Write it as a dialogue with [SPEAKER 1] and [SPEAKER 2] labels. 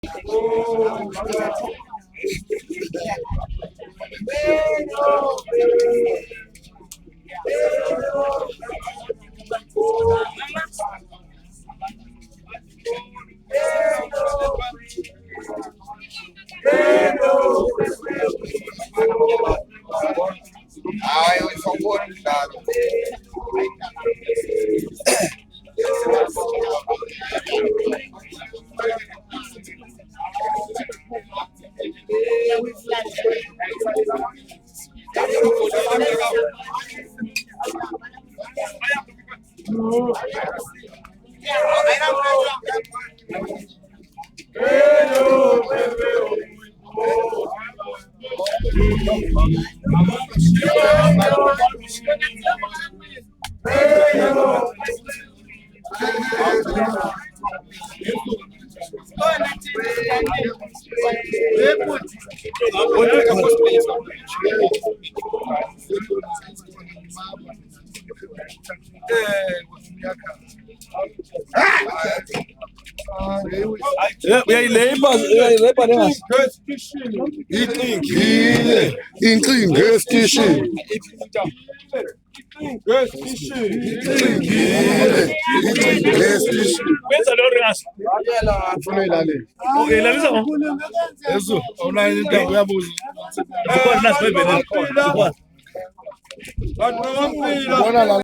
[SPEAKER 1] Ai, eu sou um convidado. Inkinga esitishini.
[SPEAKER 2] Wenza lo ringas.
[SPEAKER 1] Ufuna ilalela.
[SPEAKER 2] Okay, lalisa ngo.
[SPEAKER 1] Yesu, awuna into uyabuza.
[SPEAKER 2] Ukhona nasi bebele.
[SPEAKER 1] Bona la